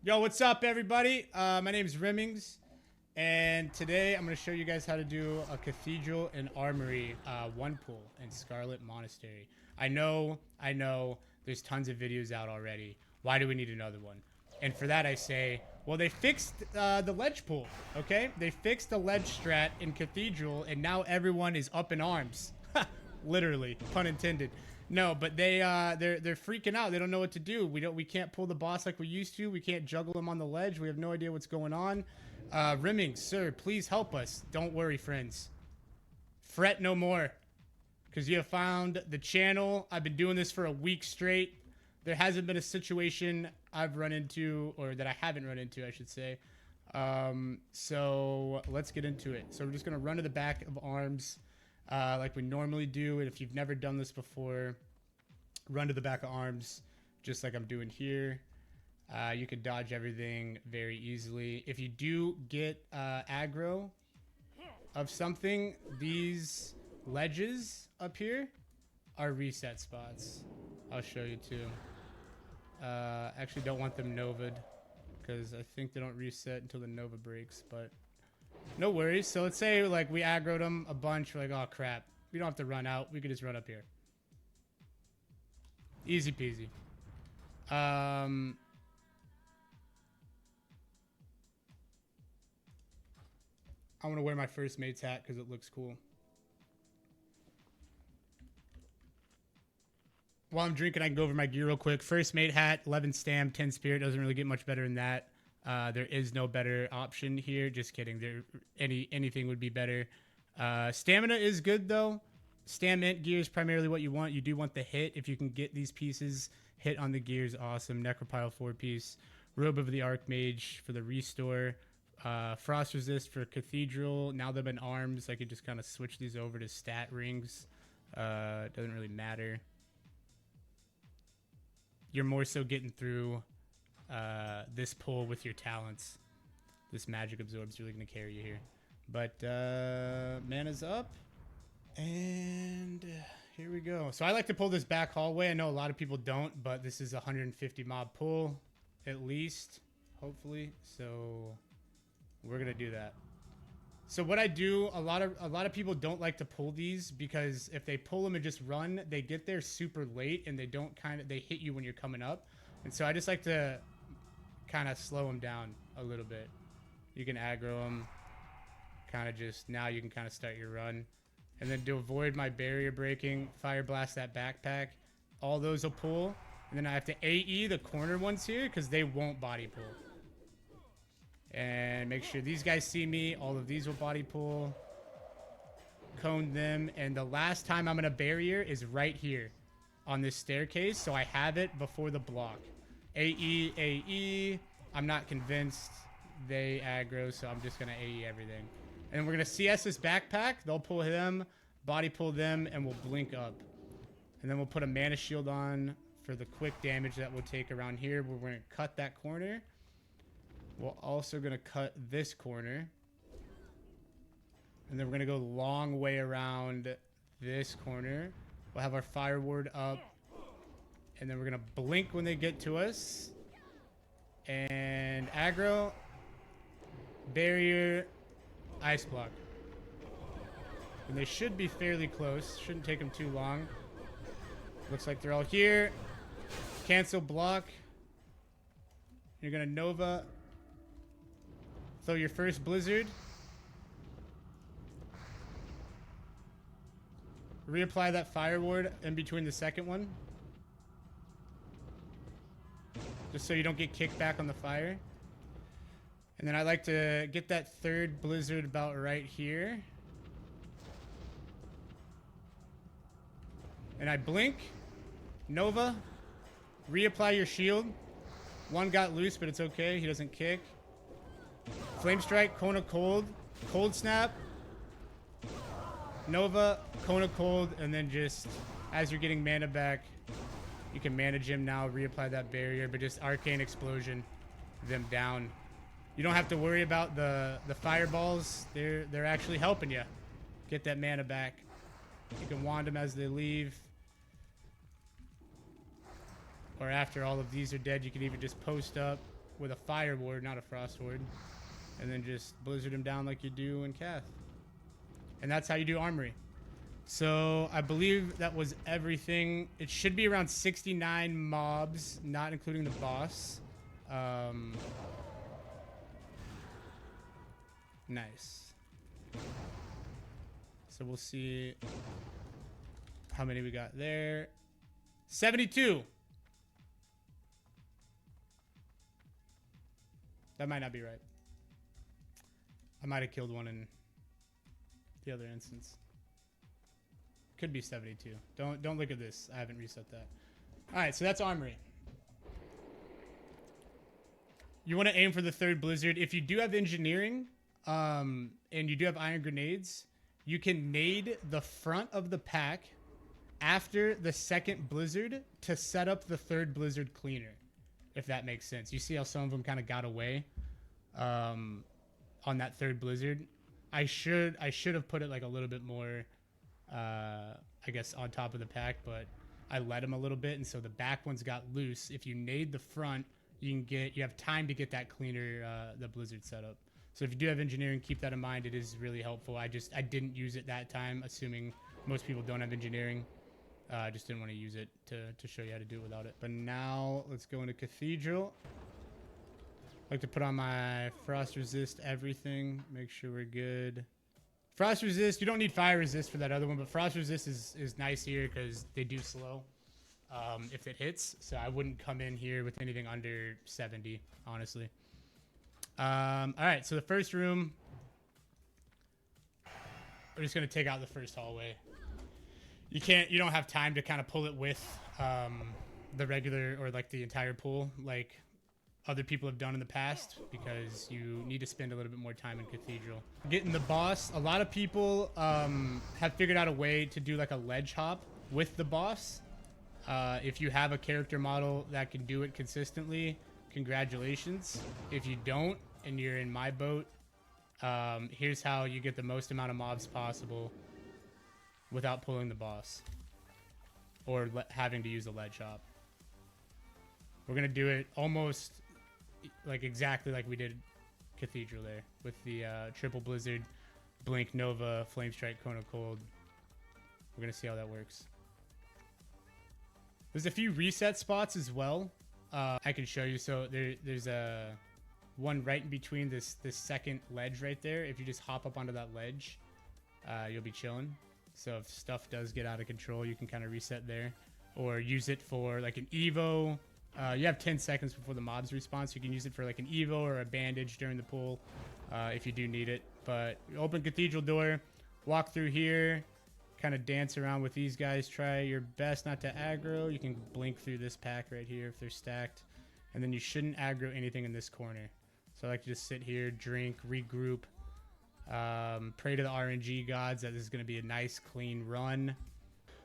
Yo, what's up, everybody? My name is Vehemence, and today I'm going to show you guys how to do a Cathedral+Armory one pull in Scarlet Monastery. I know, there's tons of videos out already. Why do we need another one? And for that I say, well, they fixed the ledge pull, okay? They fixed the ledge strat in Cathedral, and now everyone is up in arms. Literally, pun intended. No, but they're freaking out. They don't know what to do. We can't pull the boss like we used to. We can't juggle him on the ledge. We have no idea what's going on. Vehemence, sir, please help us. Don't worry, friends. Fret no more, because you have found the channel. I've been doing this for a week straight. There hasn't been a situation I've run into, or that I haven't run into, I should say. So let's get into it. So we're just gonna run to the back of arms. Like we normally do. And if you've never done this before, run to the back of arms, just like I'm doing here. You can dodge everything very easily. If you do get aggro of something, these ledges up here are reset spots. I'll show you too. Actually don't want them nova'd, because I think they don't reset until the Nova breaks, but no worries. So let's say like we aggroed them a bunch. We're like, oh crap, we don't have to run out. We could just run up here. Easy peasy. I'm gonna wear my first mate's hat because it looks cool. While I'm drinking, I can go over my gear real quick. First mate hat, 11 stam, 10 spirit. Doesn't really get much better than that. There is no better option here. Just kidding. Anything would be better. Stamina is good though. Stam int gear is primarily what you want. You do want the hit. If you can get these pieces, hit on the gear is awesome. Necropile 4-piece. Robe of the Archmage for the restore. Frost resist for Cathedral. Now they've been arms. I could just kind of switch these over to stat rings. It doesn't really matter. You're more so getting through this pull with your talents. This magic absorb is really going to carry you here. But mana's up. And here we go. So I like to pull this back hallway. I know a lot of people don't, but this is a 150 mob pull at least, hopefully. So we're going to do that. So what I do, a lot of people don't like to pull these, because if they pull them and just run, they get there super late and they hit you when you're coming up. And so I just like to kind of slow them down a little bit. You can aggro them, kind of just, now you can kind of start your run. And then to avoid my barrier breaking, fire blast that backpack. All those will pull. And then I have to AE the corner ones here because they won't body pull. And make sure these guys see me. All of these will body pull. Cone them. And the last time I'm going to barrier is right here on this staircase. So I have it before the block. AE, AE. I'm not convinced they aggro, so I'm just going to AE everything. And we're going to CS this backpack. They'll pull him, body pull them, and we'll blink up. And then we'll put a mana shield on for the quick damage that we'll take around here. We're going to cut that corner. We're also going to cut this corner. And then we're going to go the long way around this corner. We'll have our fire ward up. And then we're going to blink when they get to us. And aggro. Barrier. Ice block. And they should be fairly close. Shouldn't take them too long. Looks like they're all here. Cancel block. You're going to Nova. Throw your first blizzard. Reapply that fire ward in between the second one. Just so you don't get kicked back on the fire. And then I like to get that third blizzard about right here. And I blink. Nova. Reapply your shield. One got loose, but it's okay. He doesn't kick. Flame strike, cone of cold. Cold snap. Nova, cone of cold. And then just as you're getting mana back, you can manage him now. Reapply that barrier. But just arcane explosion them down. You don't have to worry about the fireballs. They're actually helping you get that mana back. You can wand them as they leave. Or after all of these are dead, you can even just post up, with a fire ward, not a frost ward. And then just blizzard him down like you do in Cath. And that's how you do Armory. So I believe that was everything. It should be around 69 mobs, not including the boss. Nice. So we'll see how many we got there. 72. That might not be right. I might have killed one in the other instance. Could be 72. Don't look at this. I haven't reset that. All right, so that's Armory. You want to aim for the third blizzard. If you do have engineering, and you do have iron grenades, you can nade the front of the pack after the second blizzard to set up the third blizzard cleaner, if that makes sense. You see how some of them kind of got away on that third blizzard. I should have put it like a little bit more, I guess, on top of the pack, but I let them a little bit, and so the back ones got loose. If you nade the front, you have time to get that cleaner, the blizzard set up. So if you do have engineering, keep that in mind. It is really helpful. I didn't use it that time, assuming most people don't have engineering. I just didn't want to use it to show you how to do it without it. But now let's go into Cathedral. I like to put on my frost resist everything. Make sure we're good. Frost resist, you don't need fire resist for that other one, but frost resist is nice here because they do slow if it hits. So I wouldn't come in here with anything under 70, honestly. All right, so the first room, we're just gonna take out the first hallway. You don't have time to kind of pull it with the regular or like the entire pool like other people have done in the past, because you need to spend a little bit more time in Cathedral. Getting the boss, a lot of people have figured out a way to do like a ledge hop with the boss. If you have a character model that can do it consistently, congratulations. If you don't, and you're in my boat, here's how you get the most amount of mobs possible without pulling the boss or having to use a ledge hop. We're gonna do it almost like exactly like we did Cathedral there with the triple blizzard, blink, nova, flame strike, cone of cold. We're gonna see how that works. There's a few reset spots as well. I can show you. So there's a one right in between this second ledge right there. If you just hop up onto that ledge, you'll be chilling. So if stuff does get out of control, you can kind of reset there, or use it for like an evo. You have 10 seconds before the mobs respawn, so you can use it for like an evo or a bandage during the pull if you do need it. But open Cathedral door, walk through here, kind of dance around with these guys. Try your best not to aggro. You can blink through this pack right here if they're stacked, and then you shouldn't aggro anything in this corner. So I like to just sit here, drink, regroup, pray to the RNG gods that this is going to be a nice clean run.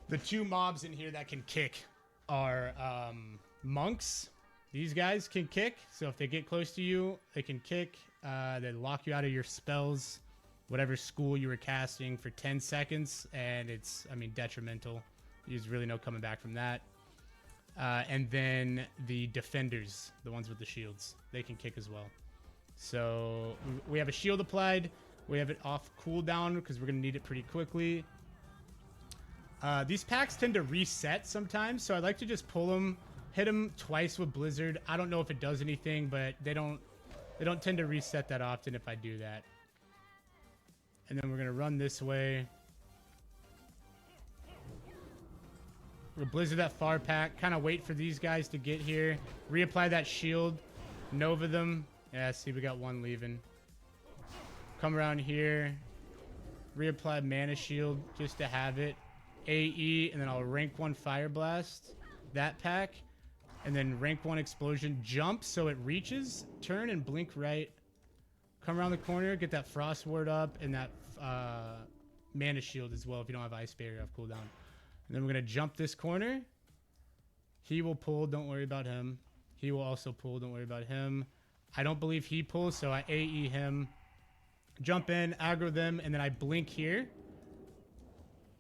The two mobs in here that can kick are monks. These guys can kick, so if they get close to you, they can kick. They lock you out of your spells, whatever school you were casting, for 10 seconds, and it's, I mean, detrimental. There's really no coming back from that. And then the defenders, the ones with the shields, they can kick as well. So we have a shield applied. We have it off cooldown because we're going to need it pretty quickly. These packs tend to reset sometimes, so I like to just pull them, hit them twice with Blizzard. I don't know if it does anything, but they don't tend to reset that often if I do that. And then we're going to run this way. We'll Blizzard that far pack, kind of wait for these guys to get here. Reapply that shield, Nova them. Yeah, see, we got one leaving. Come around here, reapply mana shield just to have it. AE, and then I'll rank 1 Fire Blast that pack, and then rank 1 Explosion, jump so it reaches, turn and blink right. Come around the corner, get that Frost Ward up, and that mana shield as well if you don't have Ice Barrier off cooldown. And then we're going to jump this corner. He will pull, don't worry about him. He will also pull, don't worry about him. I don't believe he pulls, so I AE him. Jump in, aggro them, and then I blink here.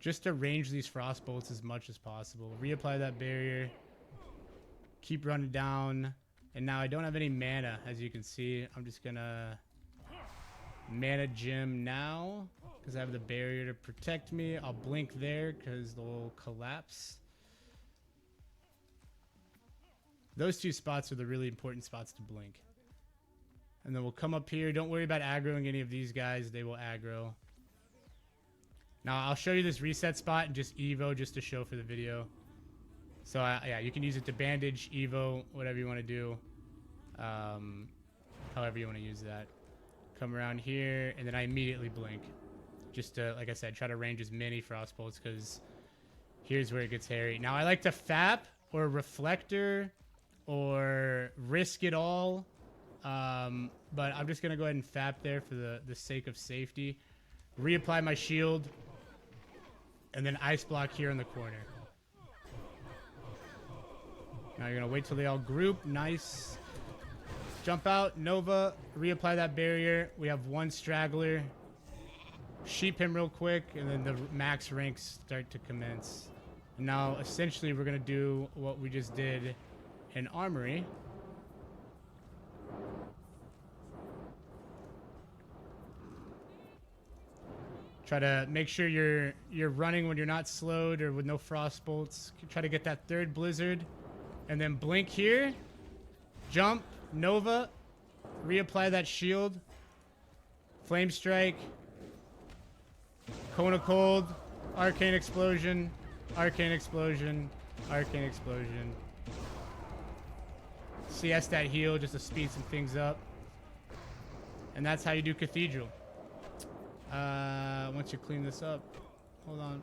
Just to range these frost bolts as much as possible. Reapply that barrier. Keep running down. And now I don't have any mana, as you can see. I'm just gonna mana gem now because I have the barrier to protect me. I'll blink there because they'll collapse. Those two spots are the really important spots to blink. And then we'll come up here. Don't worry about aggroing any of these guys. They will aggro. Now, I'll show you this reset spot and just Evo just to show for the video. So, yeah, you can use it to bandage, Evo, whatever you want to do. However you want to use that. Come around here, and then I immediately blink. Just to, like I said, try to range as many frost bolts, because here's where it gets hairy. Now, I like to FAP or Reflector or Risk It All. But I'm just going to go ahead and FAP there for the sake of safety. Reapply my shield. And then Ice Block here in the corner. Now you're going to wait till they all group. Nice. Jump out. Nova. Reapply that barrier. We have one straggler. Sheep him real quick. And then the max ranks start to commence. And now, essentially, we're going to do what we just did in Armory. Try to make sure you're running when you're not slowed or with no frost bolts. Try to get that third blizzard. And then blink here. Jump. Nova. Reapply that shield. Flame Strike. Cone of Cold. Arcane Explosion. Arcane Explosion. Arcane Explosion. CS that heal just to speed some things up. And that's how you do Cathedral. Once you clean this up, hold on.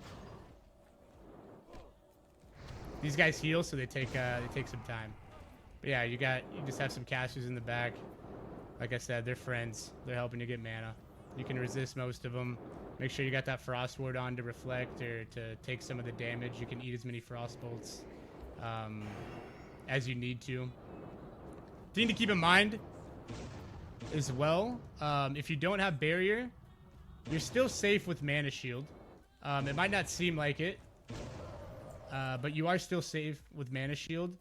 These guys heal, so they take some time. But yeah, you just have some casters in the back. Like I said, they're friends. They're helping you get mana. You can resist most of them. Make sure you got that Frost Ward on to reflect or to take some of the damage. You can eat as many Frost Bolts as you need to. Thing to keep in mind as well, if you don't have Barrier, you're still safe with Mana Shield. It might not seem like it, but you are still safe with Mana Shield.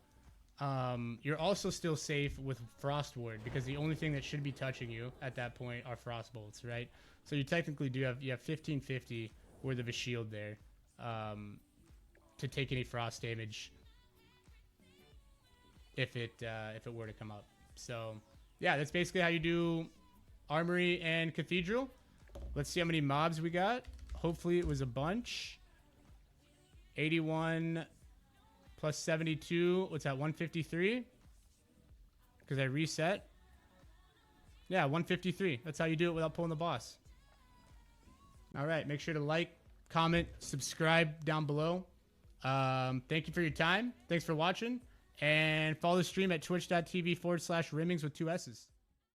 You're also still safe with Frost Ward because the only thing that should be touching you at that point are Frost Bolts, right? So you technically you have 1550 worth of a shield there to take any frost damage if it were to come up. So yeah, that's basically how you do Armory and Cathedral. Let's see how many mobs we got. Hopefully it was a bunch. 81 plus 72. What's that? 153? Because I reset. Yeah, 153. That's how you do it without pulling the boss. All right. Make sure to like, comment, subscribe down below. Thank you for your time. Thanks for watching. And follow the stream at twitch.tv/Rimmings with 2 S's.